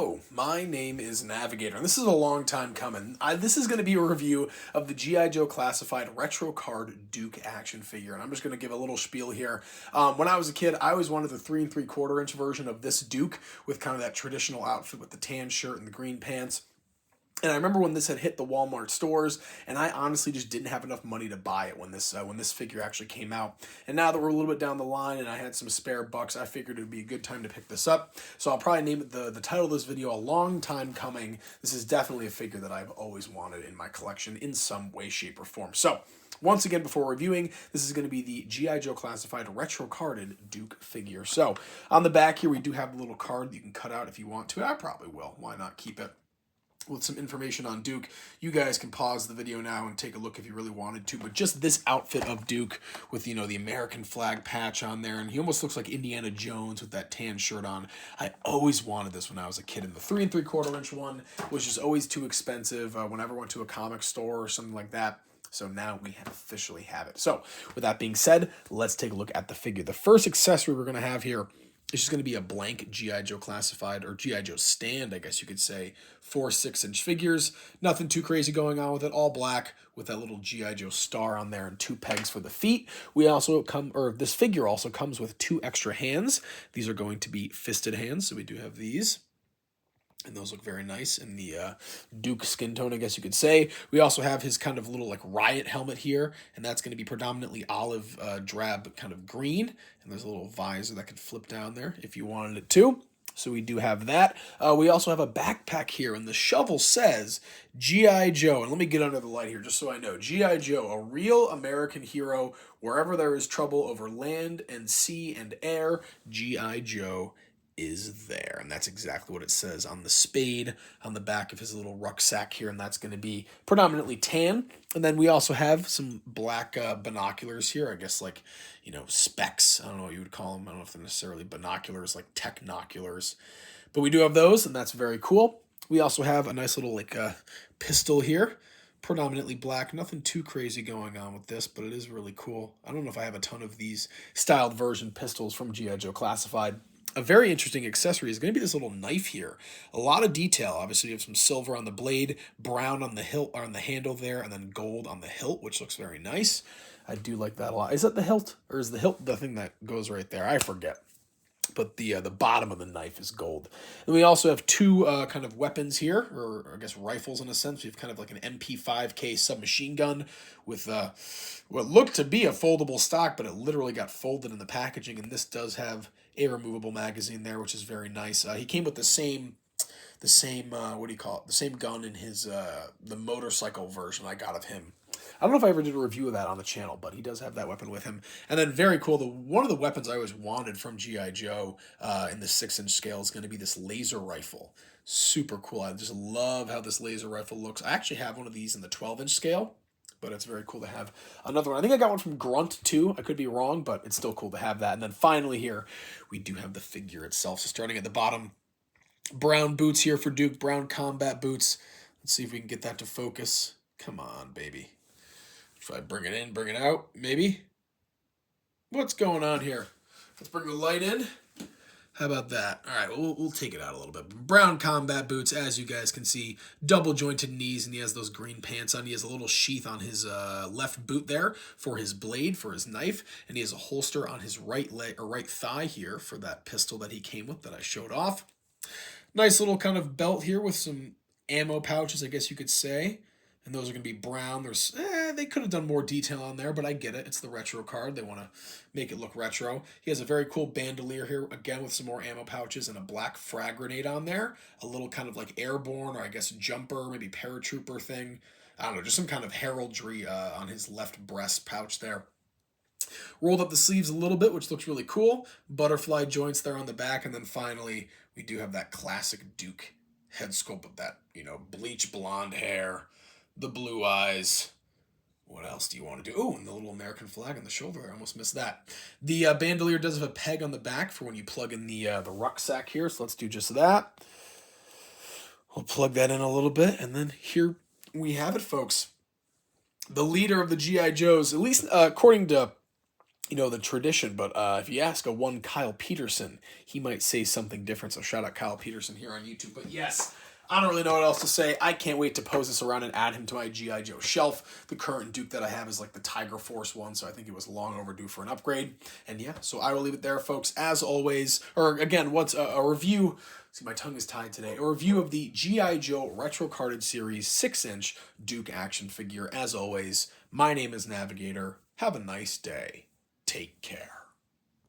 Hello, my name is Navigator, and this is a long time coming. This is going to be a review of the G.I. Joe Classified Retro Card Duke action figure, and I'm just going to give a little spiel here. When I was a kid, I always wanted the 3 3/4 inch version of this Duke with kind of that traditional outfit with the tan shirt and the green pants. And I remember when this had hit the Walmart stores, and I honestly just didn't have enough money to buy it when this figure actually came out. And now that we're a little bit down the line, and I had some spare bucks, I figured it would be a good time to pick this up. So I'll probably name it the title of this video, "A Long Time Coming." This is definitely a figure that I've always wanted in my collection in some way, shape, or form. So once again, before reviewing, this is going to be the G.I. Joe Classified Retro Carded Duke figure. So on the back here, we do have a little card that you can cut out if you want to. I probably will. Why not keep it? With some information on Duke. You guys can pause the video now and take a look if you really wanted to, but just this outfit of Duke with, the American flag patch on there, and he almost looks like Indiana Jones with that tan shirt on. I always wanted this when I was a kid, and the 3 3/4 inch one was just always too expensive whenever I went to a comic store or something like that. So now we officially have it. So with that being said, let's take a look at the figure. The first accessory we're going to have here, it's just going to be a blank G.I. Joe Classified, or G.I. Joe stand, I guess you could say, 4 6-inch figures. Nothing too crazy going on with it. All black with that little G.I. Joe star on there and 2 pegs for the feet. This figure also comes with 2 extra hands. These are going to be fisted hands, so we do have these. And those look very nice in the Duke skin tone, I guess you could say. We also have his kind of little riot helmet here, and that's going to be predominantly olive drab kind of green. And there's a little visor that could flip down there if you wanted it to. So we do have that. We also have a backpack here, and the shovel says G.I. Joe. And let me get under the light here just so I know. G.I. Joe, a real American hero. Wherever there is trouble over land and sea and air, G.I. Joe is there. And that's exactly what it says on the spade on the back of his little rucksack here, and that's going to be predominantly tan. And then we also have some black binoculars here, I guess specs. I don't know what you would call them. I don't know if they're necessarily binoculars, like technoculars, but we do have those, and that's very cool. We also have a nice little pistol here, predominantly black. Nothing too crazy going on with this, but it is really cool. I don't know if I have a ton of these styled version pistols from G.I. Joe Classified. A very interesting accessory is going to be this little knife here. A lot of detail. Obviously, you have some silver on the blade, brown on the hilt, or on the handle there, and then gold on the hilt, which looks very nice. I do like that a lot. Is that the hilt, or is the hilt the thing that goes right there? I forget. But the bottom of the knife is gold. And we also have 2 kind of weapons here, or I guess rifles in a sense. We have kind of like an MP5K submachine gun with what looked to be a foldable stock, but it literally got folded in the packaging. And this does have a removable magazine there, which is very nice. He came with the same what do you call it? The same gun in his the motorcycle version I got of him. I don't know if I ever did a review of that on the channel, but he does have that weapon with him. And then very cool, one of the weapons I always wanted from G.I. Joe in the 6-inch scale is going to be this laser rifle. Super cool. I just love how this laser rifle looks. I actually have one of these in the 12-inch scale, but it's very cool to have another one. I think I got one from Grunt too. I could be wrong, but it's still cool to have that. And then finally here, we do have the figure itself. So starting at the bottom, brown boots here for Duke, brown combat boots. Let's see if we can get that to focus. Come on, baby. If I bring it in, bring it out, maybe. What's going on here? Let's bring the light in. How about that? All right, we'll take it out a little bit. Brown combat boots, as you guys can see, double jointed knees, and he has those green pants on. He has a little sheath on his left boot there for his blade, for his knife, and he has a holster on his right leg or right thigh here for that pistol that he came with that I showed off. Nice little kind of belt here with some ammo pouches, I guess you could say. And those are going to be brown. They could have done more detail on there, but I get it. It's the retro card. They want to make it look retro. He has a very cool bandolier here, again with some more ammo pouches and a black frag grenade on there. A little kind of like airborne, or I guess jumper, maybe paratrooper thing. I don't know, just some kind of heraldry on his left breast pouch there. Rolled up the sleeves a little bit, which looks really cool. Butterfly joints there on the back. And then finally, we do have that classic Duke head sculpt of that, bleach blonde hair, the blue eyes. What else do you want to do? Oh, and the little American flag on the shoulder. I almost missed that. The bandolier does have a peg on the back for when you plug in the rucksack here. So let's do just that. We'll plug that in a little bit. And then here we have it, folks. The leader of the G.I. Joes, at least according to the tradition, but if you ask a one Kyle Peterson, he might say something different. So shout out Kyle Peterson here on YouTube. But yes, I don't really know what else to say. I can't wait to pose this around and add him to my G.I. Joe shelf. The current Duke that I have is like the Tiger Force one, so I think it was long overdue for an upgrade. And yeah, so I will leave it there, folks. As always, or again, what's a review? See, my tongue is tied today. A review of the G.I. Joe Retro Carded Series 6-inch Duke action figure. As always, my name is Navigator. Have a nice day. Take care.